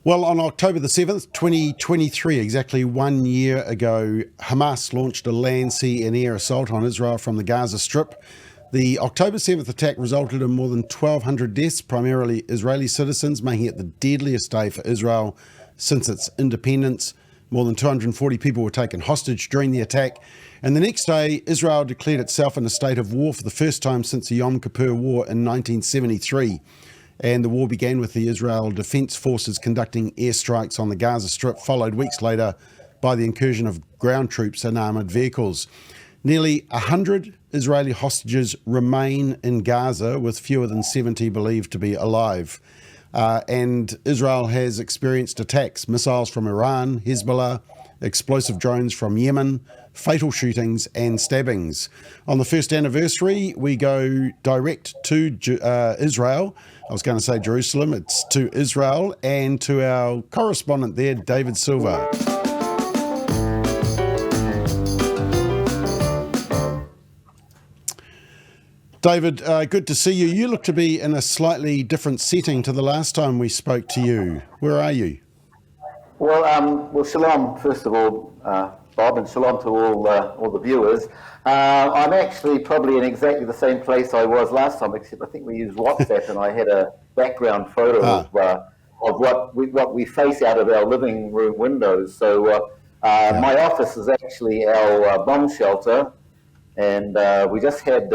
Well, on October the 7th, 2023, exactly 1 year ago, Hamas launched a land, sea and air assault on Israel from the Gaza Strip. The October 7th attack resulted in more than 1,200 deaths, primarily Israeli citizens, making it the deadliest day for Israel since its independence. More than 240 people were taken hostage during the attack. And the next day, Israel declared itself in a state of war for the first time since the Yom Kippur War in 1973. And the war began with the Israel Defense Forces conducting airstrikes on the Gaza Strip, followed weeks later by the incursion of ground troops and armoured vehicles. Nearly 100 Israeli hostages remain in Gaza, with fewer than 70 believed to be alive. And Israel has experienced attacks, missiles from Iran, Hezbollah, explosive drones from Yemen, fatal shootings and stabbings. On the first anniversary, we go direct to Israel. I was going to say Jerusalem. It's to Israel and to our correspondent there, David Silva. David, good to see you. You look to be in a slightly different setting to the last time we spoke to you. Where are you? Well, shalom, first of all, Bob, and shalom to all the viewers. I'm actually probably in exactly the same place I was last time, except I think we used WhatsApp, and I had a background photo of what we face out of our living room windows. So my office is actually our bomb shelter, and we just had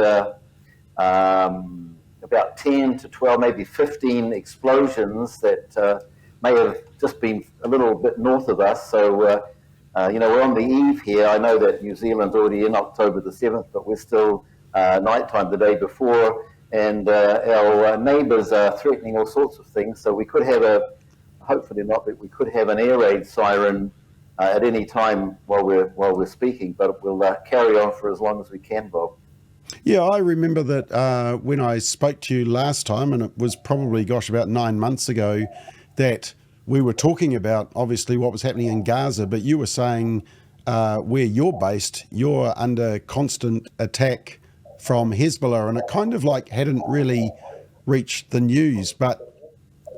about 10 to 12, maybe 15 explosions that may have just been a little bit north of us. So, we're on the eve here. I know that New Zealand's already in October the 7th, but we're still nighttime the day before. And our neighbours are threatening all sorts of things. So we could have hopefully not, but we could have an air raid siren at any time while we're speaking. But we'll carry on for as long as we can, Bob. Yeah, I remember that when I spoke to you last time, and it was probably, about 9 months ago, that we were talking about, obviously, what was happening in Gaza, but you were saying where you're based, you're under constant attack from Hezbollah, and it kind of like hadn't really reached the news, but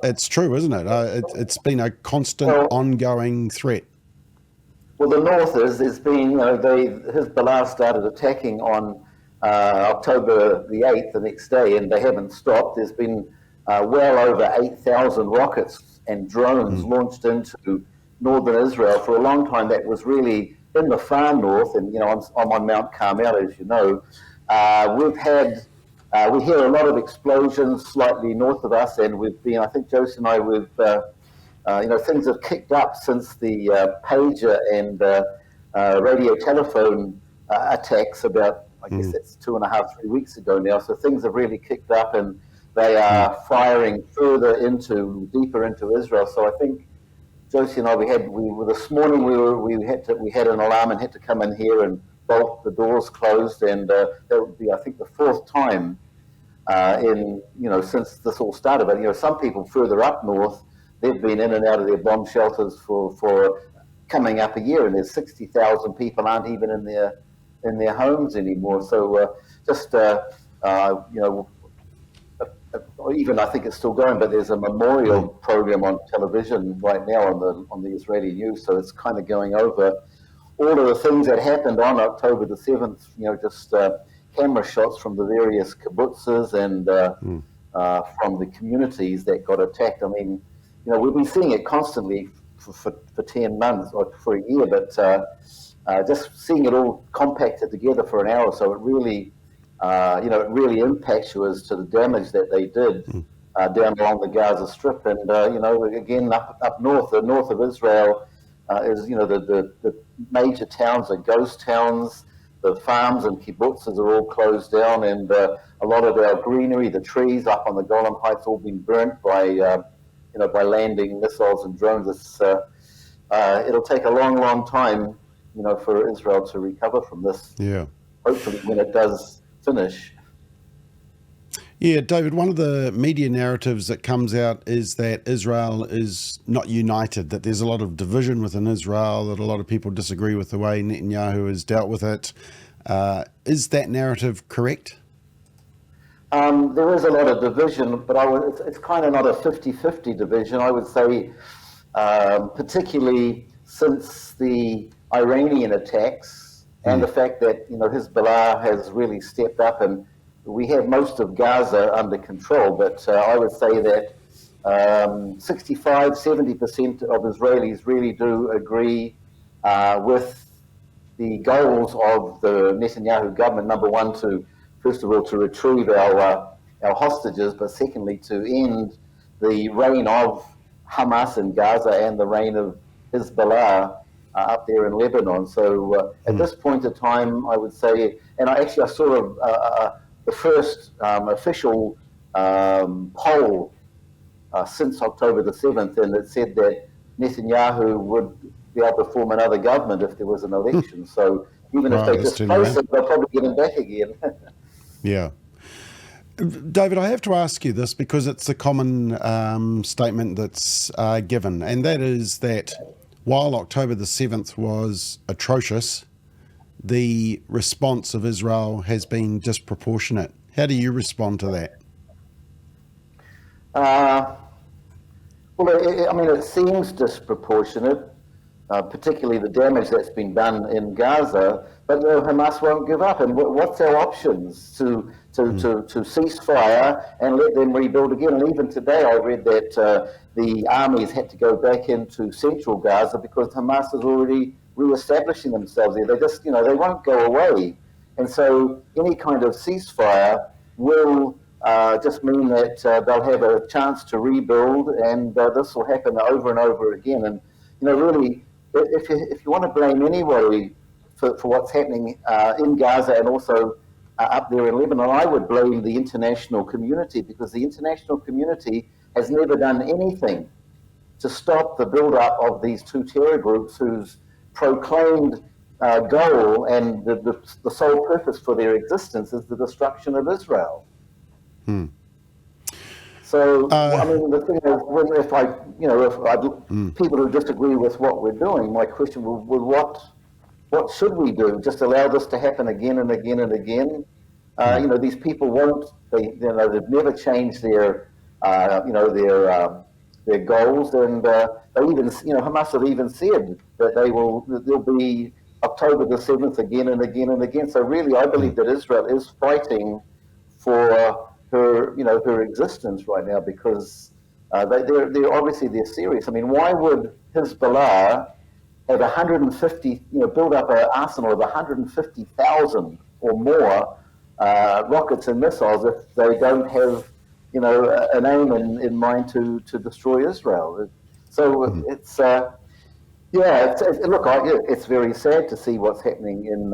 it's true, isn't it? It's been a constant, ongoing threat. Well, the north has been, Hezbollah started attacking on October the 8th, the next day, and they haven't stopped. There's been well over 8,000 rockets and drones launched into northern Israel. For a long time, that was really in the far north, and I'm on Mount Carmel, as you know. We hear a lot of explosions slightly north of us, and I think Josie and I, things have kicked up since the pager and radio telephone attacks about, I guess that's 2.5, 3 weeks ago now. So things have really kicked up, and they are firing deeper into Israel. So I think Josie and I, this morning we had an alarm and had to come in here and bolt the doors closed, and that would be, I think, the fourth time since this all started. But some people further up north, they've been in and out of their bomb shelters for coming up a year, and there's 60,000 people aren't even in their homes anymore. So even I think it's still going, but there's a memorial program on television right now on the Israeli news, so it's kind of going over all of the things that happened on October the 7th, just camera shots from the various kibbutzes and from the communities that got attacked. I mean, we've been seeing it constantly for 10 months or for a year, but just seeing it all compacted together for an hour or so, it really impacts you as to the damage that they did down along the Gaza Strip. And, again, up north, the north of Israel is, the major towns are ghost towns. The farms and kibbutzes are all closed down, and a lot of our greenery, the trees up on the Golan Heights, all been burnt by landing missiles and drones. It'll take a long, long time, for Israel to recover from this. Yeah. Hopefully, when it does finish. Yeah, David, one of the media narratives that comes out is that Israel is not united, that there's a lot of division within Israel, that a lot of people disagree with the way Netanyahu has dealt with it. Is that narrative correct? There is a lot of division, but it's kind of not a 50-50 division. I would say particularly since the Iranian attacks and the fact that Hezbollah has really stepped up, and we have most of Gaza under control. But I would say that 65-70% of Israelis really do agree with the goals of the Netanyahu government. Number one, first of all, to retrieve our hostages, but secondly, to end the reign of Hamas in Gaza and the reign of Hezbollah up there in Lebanon. So at this point in time, I would say, and I saw the first official poll since October the 7th, and it said that Netanyahu would be able to form another government if there was an election. So even if they displace him, they'll probably get him back again. Yeah. David, I have to ask you this because it's a common statement that's given, and that is that while October the 7th was atrocious, the response of Israel has been disproportionate. How do you respond to that? Well, it seems disproportionate, particularly the damage that's been done in Gaza, but Hamas won't give up. And what's our options? To cease fire and let them rebuild again. And even today I read that the armies had to go back into central Gaza because Hamas is already re-establishing themselves there. They just, they won't go away. And so any kind of ceasefire will just mean that they'll have a chance to rebuild, and this will happen over and over again. And, really, if you want to blame anybody for what's happening in Gaza and also up there in Lebanon, I would blame the international community, because the international community has never done anything to stop the build-up of these two terror groups whose proclaimed goal and the sole purpose for their existence is the destruction of Israel. So, the thing is, people who disagree with what we're doing, my question will what should we do? Just allow this to happen again and again and again? These people won't. They've never changed their goals, and they even, Hamas have even said that there'll be October the 7th again and again and again. So really, I believe that Israel is fighting for her existence right now, because they're obviously serious. Why would Hezbollah have 150, build up an arsenal of 150,000 or more rockets and missiles if they don't have, an aim in mind to destroy Israel? So it's very sad to see what's happening in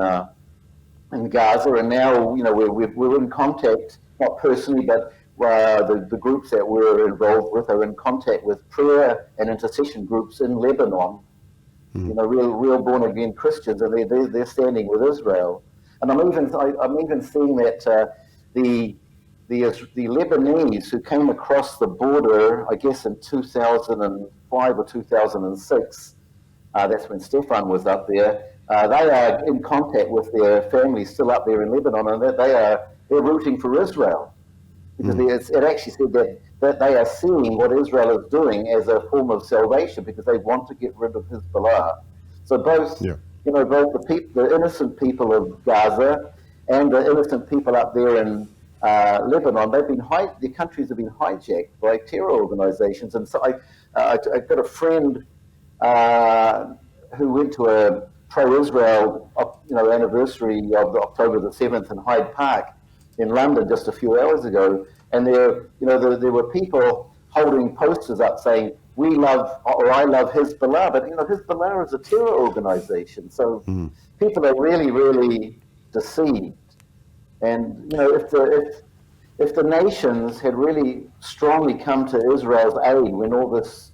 Gaza, and now we're in contact, not personally, but the groups that we're involved with are in contact with prayer and intercession groups in Lebanon. Real born again Christians, and they're standing with Israel. And I'm even seeing that the Lebanese who came across the border, I guess in 2005 or 2006, that's when Stefan was up there. They are in contact with their families still up there in Lebanon, and they're rooting for Israel, because it actually said that they are seeing what Israel is doing as a form of salvation, because they want to get rid of Hezbollah. So both the innocent people of Gaza and the innocent people up there in Lebanon, their countries have been hijacked by terror organizations. And so I've got a friend who went to a pro-Israel anniversary of the October the 7th in Hyde Park in London just a few hours ago, and there were people holding posters up saying, "We love," or "I love Hezbollah," but Hezbollah is a terror organization. So people are really, really deceived. And if the nations had really strongly come to Israel's aid when all this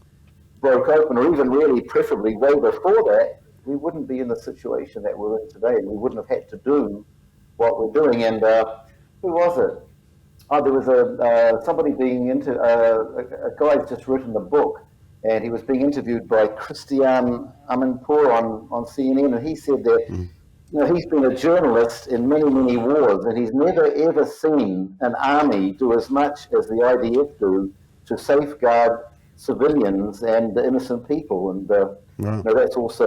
broke open, or even really preferably way before that, we wouldn't be in the situation that we're in today, and we wouldn't have had to do what we're doing. And who was it? There was somebody being a guy's just written a book, and he was being interviewed by Christian Amanpour on CNN, and he said that he's been a journalist in many, many wars, and he's never ever seen an army do as much as the IDF do to safeguard civilians and innocent people. And Right. that's also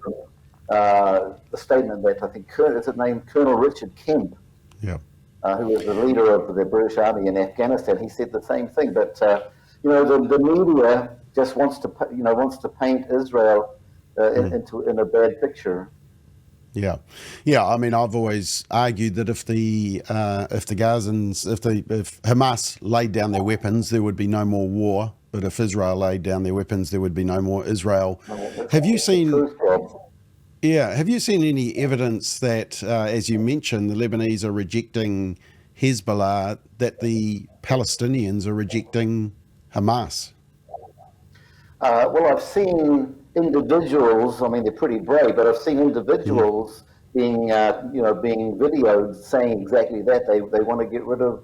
the statement that I think, is it named Colonel Richard Kemp, Yeah. who was the leader of the British Army in Afghanistan. He said the same thing. But the media just wants to paint Israel in a bad picture. Yeah, yeah. I mean, I've always argued that if the Gazans, if Hamas laid down their weapons, there would be no more war. But if Israel laid down their weapons, there would be no more Israel. Have you seen? Yeah, have you seen any evidence that, as you mentioned, the Lebanese are rejecting Hezbollah, that the Palestinians are rejecting Hamas? Well, I've seen individuals. I mean, they're pretty brave, but I've seen individuals being videoed saying exactly that they want to get rid of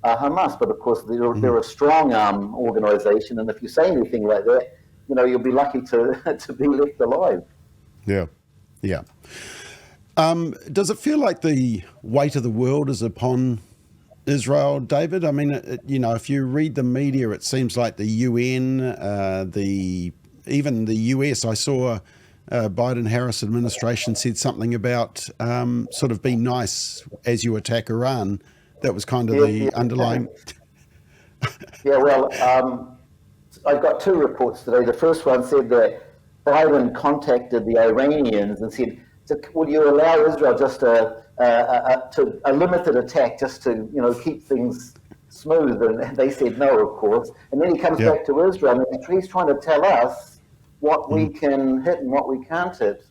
Hamas. But of course, they're a strong arm organization, and if you say anything like that, you'll be lucky to to be left alive. Yeah, yeah. Does it feel like the weight of the world is upon Israel, David? I mean, if you read the media, it seems like the UN, even the US. I saw Biden-Harris administration said something about sort of be nice as you attack Iran. That was kind of the underlying. Yeah, well, I've got two reports today. The first one said that Biden contacted the Iranians and said, "Will you allow Israel just a limited attack, just to keep things smooth?" And they said no, of course. And then he comes back to Israel, and he's trying to tell us what we can hit and what we can't hit.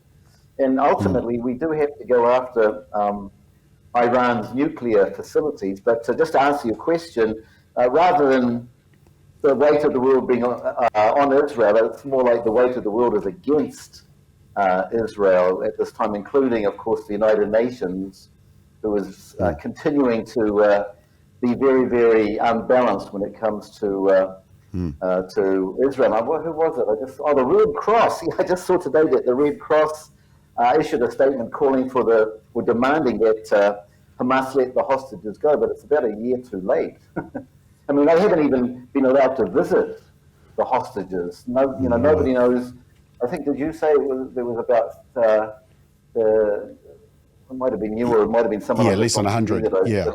And ultimately, we do have to go after Iran's nuclear facilities. But just to answer your question, rather than the weight of the world being on Israel, it's more like the weight of the world is against Israel at this time, including, of course, the United Nations, who is continuing to be very, very unbalanced when it comes to Israel. Who was it? The Red Cross. I just saw today that the Red Cross issued a statement demanding that Hamas let the hostages go, but it's about a year too late. I mean, they haven't even been allowed to visit the hostages. Nobody knows. I think, did you say there was about it might have been you, or it might have been someone. Yeah, less than 100. Yeah,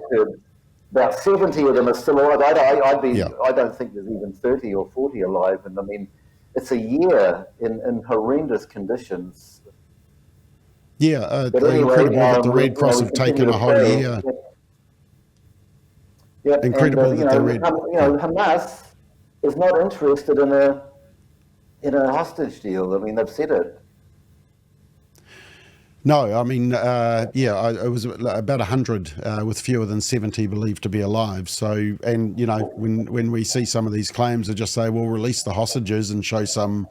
about 70 of them are still alive. I don't think there's even 30 or 40 alive. And I mean, it's a year in horrendous conditions. Yeah, but anyway, incredible that the Red Cross have taken a whole year. Yeah, incredible and, that the Red. Hamas is not interested in a hostage deal. I mean, they've said it. No, I mean, it was about 100 with fewer than 70 believed to be alive. So, and when we see some of these claims, they just say, "Well, release the hostages and show some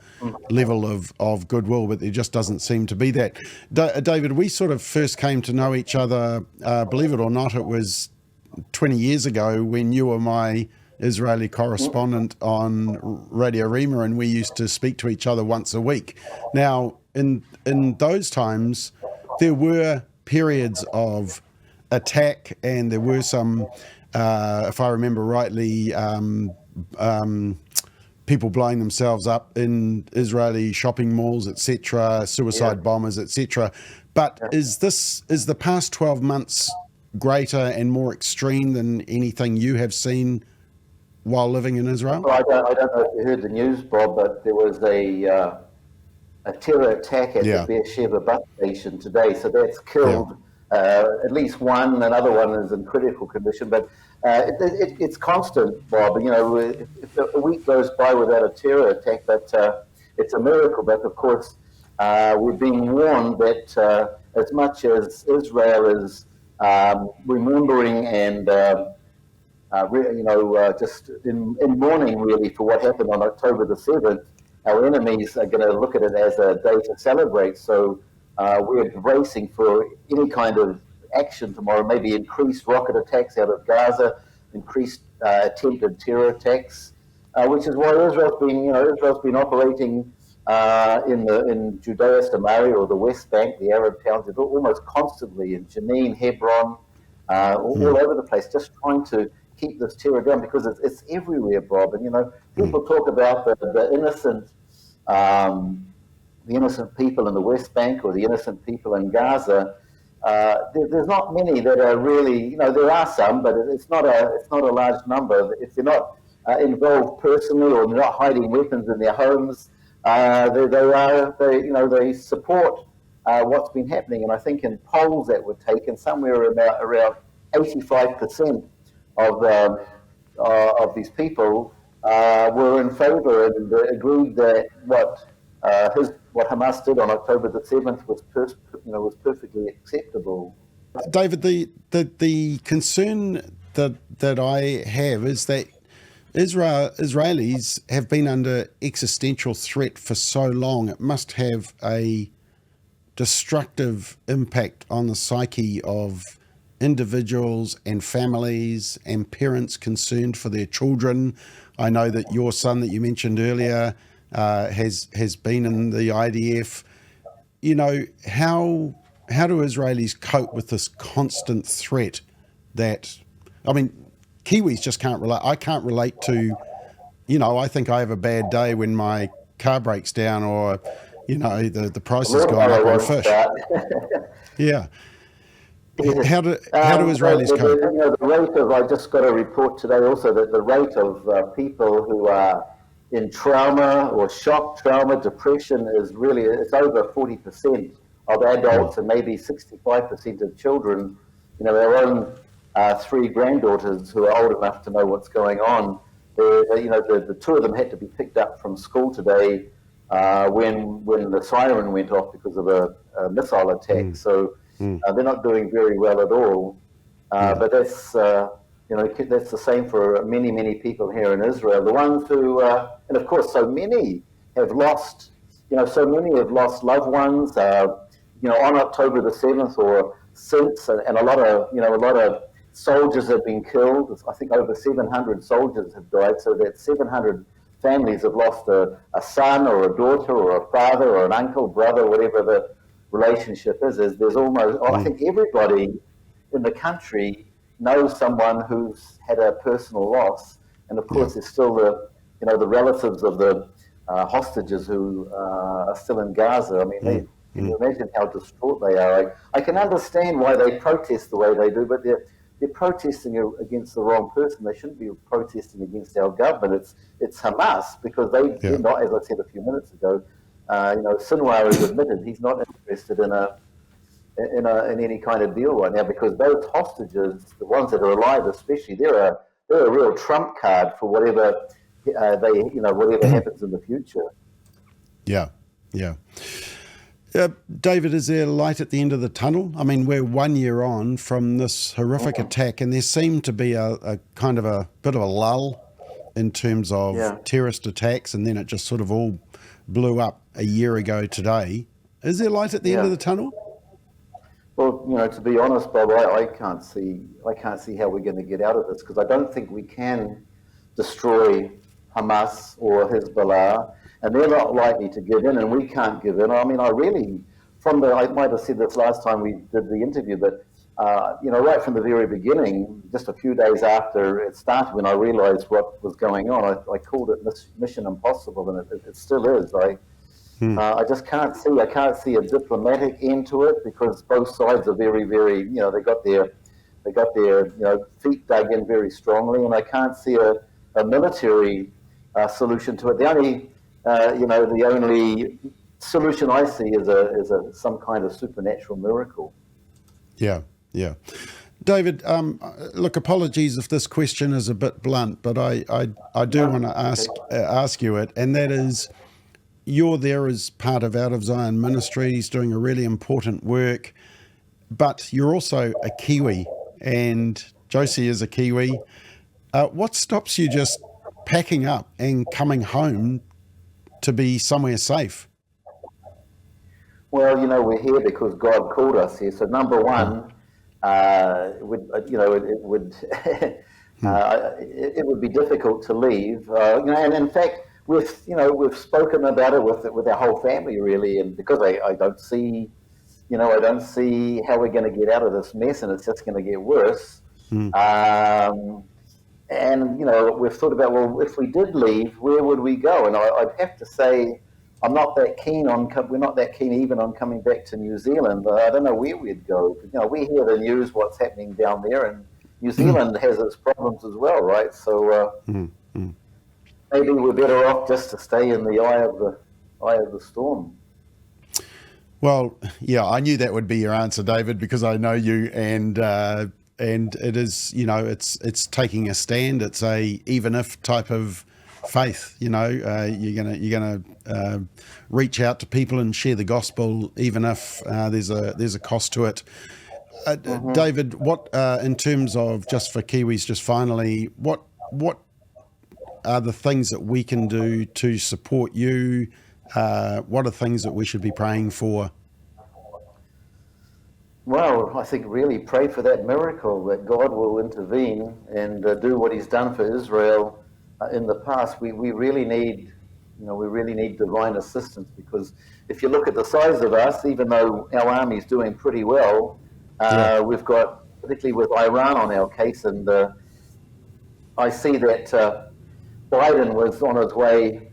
level of goodwill," but there just doesn't seem to be that. David, we sort of first came to know each other, believe it or not, it was 20 years ago when you were my Israeli correspondent on Radio Rima, and we used to speak to each other once a week. Now, in those times, there were periods of attack, and there were some, if I remember rightly, people blowing themselves up in Israeli shopping malls, etc., suicide bombers, etc. But is the past 12 months greater and more extreme than anything you have seen while living in Israel? Well, I don't know if you heard the news, Bob, but there was a terror attack at the Beersheba bus station today. So that's killed at least one. Another one is in critical condition. But it's constant, Bob. If a week goes by without a terror attack, but it's a miracle. But of course, we're being warned that as much as Israel is remembering and just in mourning really for what happened on October the 7th, our enemies are going to look at it as a day to celebrate. So we're bracing for any kind of action tomorrow, maybe increased rocket attacks out of Gaza, increased attempted terror attacks, which is why Israel's been operating in Judea Samaria, or the West Bank, the Arab towns, almost constantly in Jenin, Hebron, all over the place, just trying to keep this terror down, because it's everywhere, Bob. And people talk about the innocent people in the West Bank or the innocent people in Gaza. There's not many that are really, there are some, but it's not a large number. If they're not involved personally or they're not hiding weapons in their homes, they support what's been happening. And I think in polls that were taken, somewhere around 85% of these people were in favour and agreed that what Hamas did on October the 7th was perfectly acceptable. David, the concern that I have is that Israelis have been under existential threat for so long. It must have a destructive impact on the psyche of individuals and families and parents concerned for their children. I know that your son that you mentioned earlier has been in the IDF. How do Israelis cope with this constant threat that, Kiwis just can't relate. I can't relate to, I think I have a bad day when my car breaks down or, the price has gone up on fish. Yeah. How do Israelis cope? The rate of, I just got a report today also that the rate of people who are in trauma or shock trauma, depression it's over 40% of adults and maybe 65% of children. Our own 3 granddaughters who are old enough to know what's going on. The 2 of them had to be picked up from school today when the siren went off because of a missile attack. So they're not doing very well at all. But that's the same for many, many people here in Israel. The ones who, and of course, so many have lost loved ones. On October the 7th or since, and a lot of soldiers have been killed. I think over 700 soldiers have died. So that 700 families have lost a son or a daughter or a father or an uncle, brother, whatever the relationship is. There's almost, I think everybody in the country knows someone who's had a personal loss, and of course there's still the relatives of the hostages who are still in Gaza. Can you imagine how distraught they are? I can understand why they protest the way they do, but they're protesting against the wrong person. They shouldn't be protesting against our government. It's Hamas, because they're not, as I said a few minutes ago. Sinwar has admitted he's not interested in any kind of deal right now, because those hostages, the ones that are alive especially, they're a real trump card for whatever whatever happens in the future. Yeah. David, is there light at the end of the tunnel? We're 1 year on from this horrific attack, and there seemed to be a kind of a bit of a lull in terms of terrorist attacks, and then it just sort of all blew up a year ago today. Is there light at the end of the tunnel? Well, to be honest, Bob, I can't see how we're going to get out of this, because I don't think we can destroy Hamas or Hezbollah, and they're not likely to give in, and we can't give in. I might have said this last time we did the interview, but right from the very beginning, just a few days after it started, when I realized what was going on, I called it Mission Impossible, and it still is. I just can't see a diplomatic end to it, because both sides are very, very, they got their feet dug in very strongly, and I can't see a military solution to it. The only solution I see is some kind of supernatural miracle. Yeah. David, look, apologies if this question is a bit blunt, but I do want to ask you it, and that is, you're there as part of Out of Zion Ministries doing a really important work, but you're also a Kiwi, and Josie is a Kiwi. What stops you just packing up and coming home to be somewhere safe? Well, we're here because God called us here. So number one, it would be difficult to leave. And in fact, we've spoken about it with our whole family, really, and because I don't see how we're going to get out of this mess, and it's just going to get worse. And, we've thought about, well, if we did leave, where would we go? And I'd have to say, we're not that keen even on coming back to New Zealand. I don't know where we'd go. We hear the news, what's happening down there, and New Zealand has its problems as well, right? So maybe we're better off just to stay in the eye of the storm. Well, yeah, I knew that would be your answer, David, because I know you, and it is, it's taking a stand. It's a even if type of faith. You're gonna reach out to people and share the gospel, even if there's a cost to it. David, what in terms of, just for Kiwis, just finally, what are the things that we can do to support you? What are things that we should be praying for? Well, I think really pray for that miracle, that God will intervene and do what He's done for Israel in the past. We really need, divine assistance, because if you look at the size of us, even though our army's doing pretty well, we've got, particularly with Iran on our case, and I see that Biden was on his way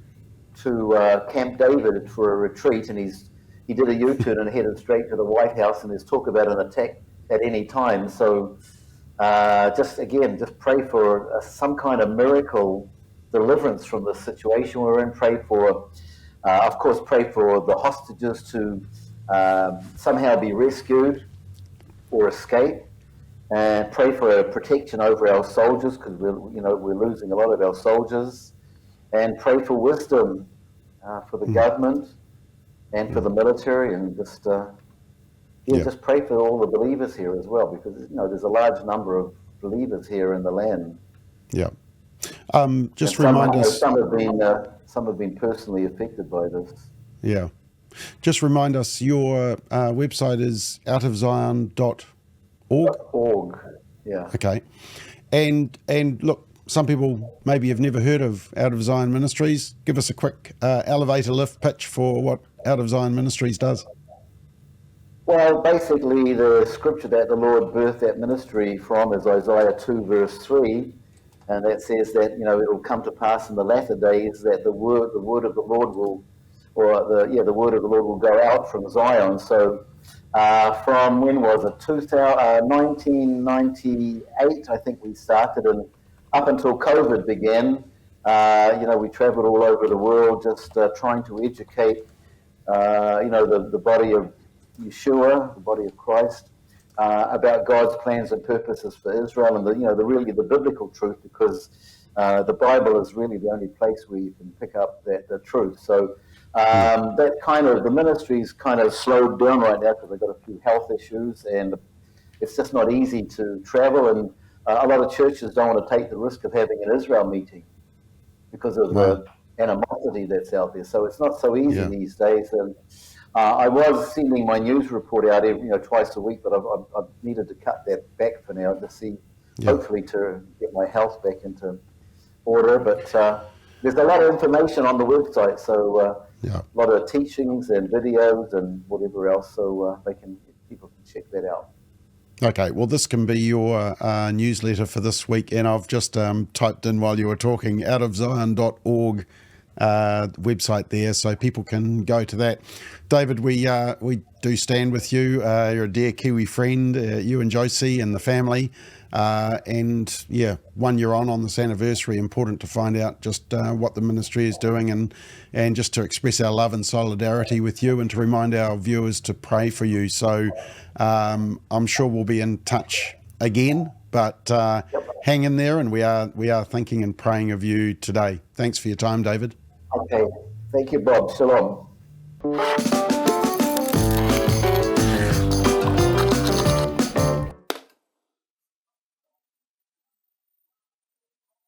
to Camp David for a retreat, and he did a U-turn and headed straight to the White House, and there's talk about an attack at any time. So just pray for some kind of miracle deliverance from the situation we're in. Pray for the hostages to somehow be rescued or escape, and pray for protection over our soldiers, because we're losing a lot of our soldiers, and pray for wisdom for the government and for the military, and just pray for all the believers here as well, because there's a large number of believers here in the land. Yeah. Just remind us. Some have been personally affected by this. Yeah. Just remind us, your website is outofzion.org. .org. Yeah. Okay. And look, some people maybe have never heard of Out of Zion Ministries. Give us a quick elevator lift pitch for what Out of Zion Ministries does. Well, basically, the scripture that the Lord birthed that ministry from is Isaiah 2, verse 3, and that says that it'll come to pass in the latter days that the word of the Lord will, the word of the Lord will go out from Zion. So, from when was it? 1998, I think we started, and up until COVID began, we traveled all over the world just trying to educate, the body of Yeshua, the body of Christ, about God's plans and purposes for Israel, and the biblical truth, because the Bible is really the only place where you can pick up the truth. So the ministry's kind of slowed down right now because they've got a few health issues, and it's just not easy to travel, and a lot of churches don't want to take the risk of having an Israel meeting because of the animosity that's out there. So it's not so easy these days. And I was sending my news report out twice a week, but I've needed to cut that back for now to see, hopefully, to get my health back into order. But there's a lot of information on the website, so a lot of teachings and videos and whatever else, so people can check that out. Okay, well, this can be your newsletter for this week, and I've just typed in while you were talking, outofzion.org website there, so people can go to that. David, we do stand with you. You're a dear Kiwi friend, you and Josie and the family, and 1 year on this anniversary, important to find out just what the ministry is doing, and just to express our love and solidarity with you, and to remind our viewers to pray for you. So I'm sure we'll be in touch again, but hang in there, and we are thinking and praying of you today. Thanks for your time, David. Okay, thank you, Bob. Shalom.